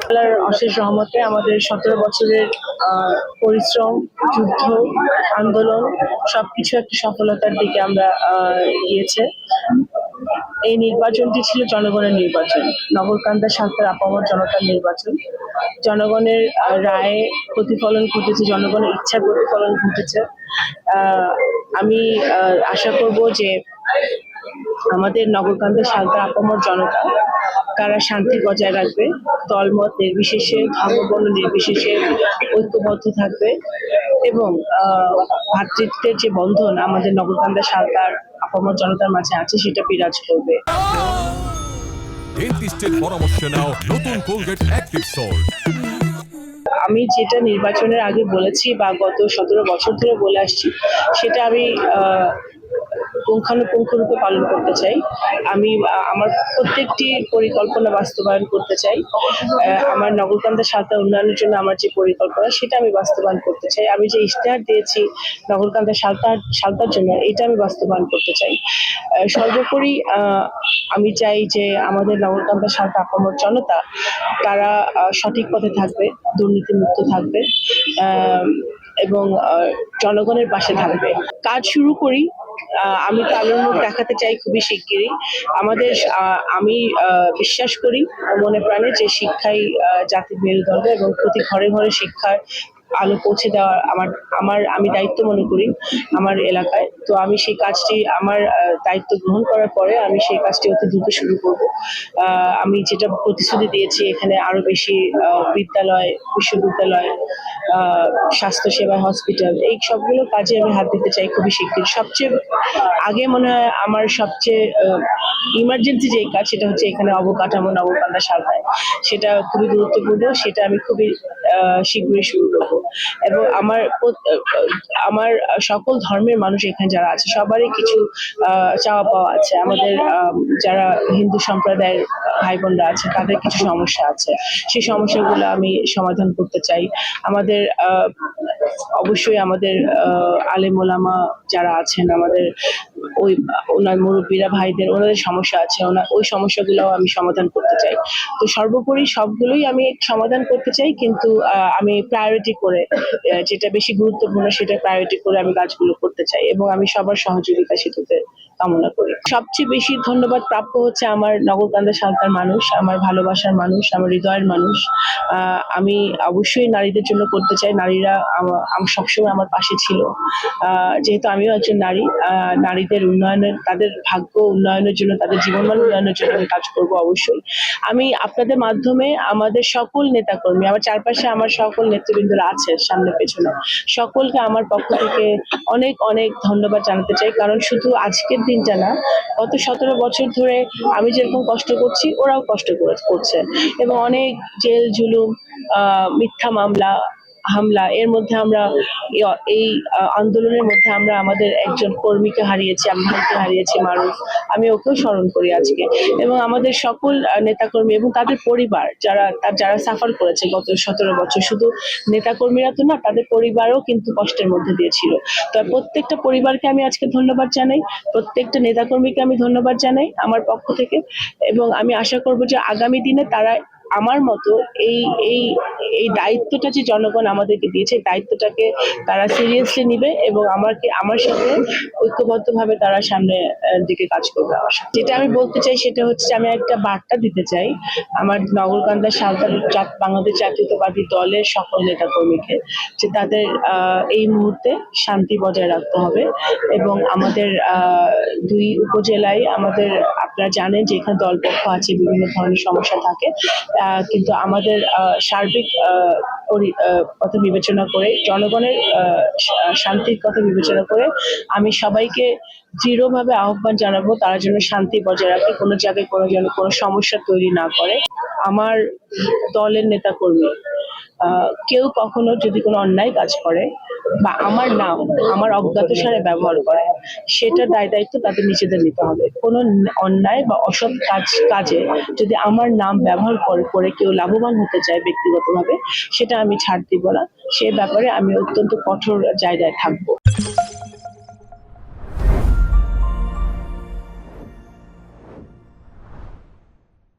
আল্লাহর অশেষ রহমতে আমাদের 17 বছরের পরিশ্রম, যুদ্ধ, আন্দোলন সবকিছু একটা সফলতার দিকে আমরা গিয়েছে। এই নির্বাচনটি ছিল জনগণের নির্বাচন, নগরকান্দা সালতার আপামর জনতার নির্বাচন। জনগণের রায়ে প্রতিফলন ঘটেছে, জনগণের ইচ্ছার প্রতিফলন ঘটেছে। আমি আশা করব যে আমাদের নগরকান্দা সালতার আপামর জনতা তারা শান্তি বজায় রাখবে, দলমত নির্বিশেষে, ধর্মবর্ণ নির্বিশেষে ঐক্যবদ্ধ থাকবে এবং ভ্রাতৃত্বের যে বন্ধন আমাদের নগরকান্দা সালতার আপামর জনতার মাঝে আছে সেটা বিরাজ করবে। আমি যেটা নির্বাচনের আগে বলেছি বা গত 17 বছর ধরে বলে আসছি সেটা আমি পুঙ্খানুপুঙ্খরূপে পালন করতে চাই। আমি আমার প্রত্যেকটি পরিকল্পনা বাস্তবায়ন করতে চাই। আমার নগরকান্দা সালতার উন্নয়নের জন্য আমার যে পরিকল্পনা সেটা আমি বাস্তবায়ন করতে চাই। আমি যে ইশতেহার দিয়েছি নগরকান্দা সালতার জন্য এটা আমি বাস্তবায়ন করতে চাই। সর্বোপরি আমি চাই যে আমাদের নগরকান্দা সালতার আপামর জনতা তারা সঠিক পথে থাকবে, দুর্নীতিমুক্ত থাকবে এবং জনগণের পাশে থাকবে। কাজ শুরু করি, আমি তো আলোর মুখ দেখাতে চাই খুবই শিগগিরই। আমি বিশ্বাস করি মনে প্রাণে যে শিক্ষাই জাতির মেরুদণ্ড এবং প্রতি ঘরে ঘরে শিক্ষার আলো পৌঁছে দেওয়ার আমি দায়িত্ব মনে করি আমার এলাকায়। তো আমি সেই কাজটি আমার দায়িত্ব গ্রহণ করার পরে আমি সেই কাজটি অতি দ্রুত শুরু করব। আমি যেটা প্রতিশ্রুতি দিয়েছি এখানে আরো বেশি বিদ্যালয়, বিশ্ববিদ্যালয়, স্বাস্থ্যসেবা, হসপিটাল এই সবগুলো কাজে আমি হাত দিতে চাই খুবই শিগগির। সবচেয়ে আগে মনে হয় আমার সবচেয়ে ইমার্জেন্সি যে কাজ সেটা হচ্ছে এখানে অবকাঠামো নগরকান্দা সালতায়, সেটা খুবই গুরুত্বপূর্ণ, সেটা আমি খুবই শীঘ্রই শুরু করবো। এবং আমার সকল ধর্মের মানুষ এখানে যারা আছে সবারই কিছু চাওয়া পাওয়া আছে। আমাদের যারা হিন্দু সম্প্রদায়ের ভাই বোনরা আছে তাদের কিছু সমস্যা আছে, সেই সমস্যাগুলো আমি সমাধান করতে চাই। আমাদের অবশ্যই আমাদের আলেম ওলামা যারা আছেন, আমাদের ওনার মুরব্বীরা ভাইদের ওনাদের সমস্যা আছে, ওই সমস্যাগুলো আমি সমাধান করতে চাই। তো সর্বোপরি সবগুলোই আমি সমাধান করতে চাই, কিন্তু আমি প্রায়োরিটি করে যেটা বেশি গুরুত্বপূর্ণ সেটা প্রায়োরিটি করে আমি কাজগুলো করতে চাই এবং আমি সবার সহযোগিতা সেটাতে কামনা করি। সবচেয়ে বেশি ধন্যবাদ প্রাপ্য হচ্ছে আমার নগরকান্দা সালতার মানুষ, আমার ভালোবাসার মানুষ, আমার হৃদয়ের মানুষ। আমি অবশ্যই নারীদের জন্য করতে চাই। নারীরা সবসময় আমার পাশে ছিল, যেহেতু আমিও একজন নারী। নারীদের উন্নয়নের, তাদের ভাগ্য উন্নয়নের জন্য, তাদের জীবনমান উন্নয়নের জন্য আমি কাজ করবো অবশ্যই। আমি আপনাদের মাধ্যমে আমাদের সকল নেতাকর্মী, আমার চারপাশে আমার সকল নেতৃবৃন্দরা আছে সামনে পেছনে, সকলকে আমার পক্ষ থেকে অনেক অনেক ধন্যবাদ জানাতে চাই। কারণ শুধু আজকের দিনটা না, গত 17 বছর ধরে আমি যেরকম কষ্ট করছি ওরাও কষ্ট করছে এবং অনেক জেল জুলুম, মিথ্যা মামলা, হামলা, এর মধ্যে আমরা এই আন্দোলনের মধ্যে আমরা আমাদের একজন কর্মীকে হারিয়েছি, আমি ভাইকে হারিয়েছি মারুফ, আমি ওকেও স্মরণ করি আজকে। এবং আমাদের সকল নেতাকর্মী এবং তাদের পরিবার যারা সাফার করেছে গত 17 বছর, শুধু নেতাকর্মীরা তো না, তাদের পরিবারও কিন্তু কষ্টের মধ্যে দিয়েছিল। তো প্রত্যেকটা পরিবারকে আমি আজকে ধন্যবাদ জানাই, প্রত্যেকটা নেতাকর্মীকে আমি ধন্যবাদ জানাই আমার পক্ষ থেকে এবং আমি আশা করব যে আগামী দিনে তারা আমার মতো এই দায়িত্বটা যে জনগণ আমাদেরকে দিয়েছে, দায়িত্বটাকে তারা সিরিয়াসলি নিবে এবং আমার সাথে ঐক্যবদ্ধভাবে তারা সামনে দিকে কাজ করবে। যেটা আমি বলতে চাই সেটা হচ্ছে আমি একটা বার্তা দিতে চাই আমার নগরকান্দা সালতার বাংলাদেশ জাতীয়তাবাদী দলের সকল নেতাকর্মীকে, যে তাদের এই মুহূর্তে শান্তি বজায় রাখতে হবে এবং আমাদের 2 উপজেলায় আমাদের, আপনারা জানেন যে এখানে দলপক্ষ আছে, বিভিন্ন ধরনের সমস্যা থাকে, কিন্তু আমাদের সার্বিক কথা বিবেচনা করে, জনগণের শান্তির কথা বিবেচনা করে আমি সবাইকে দৃঢ়ভাবে আহ্বান জানাবো তারা যেন শান্তি বজায় রাখে, কোনো জায়গায় কোনো সমস্যা তৈরি না করে। আমার দলের নেতাকর্মী কেউ কখনো যদি কোনো অন্যায় কাজ করে বা আমার নাম আমার অজ্ঞাতসারে ব্যবহার করে, সেটা দায়িত্ব তাদের নিজেদের নিতে হবে। কোনো অন্যায় বা অসৎ কাজে যদি আমার নাম ব্যবহার করে কেউ লাভবান হতে চায় ব্যক্তিগতভাবে, সেটা আমি ছাড় দিব না। সে ব্যাপারে আমি অত্যন্ত কঠোর জায়গায় থাকবো।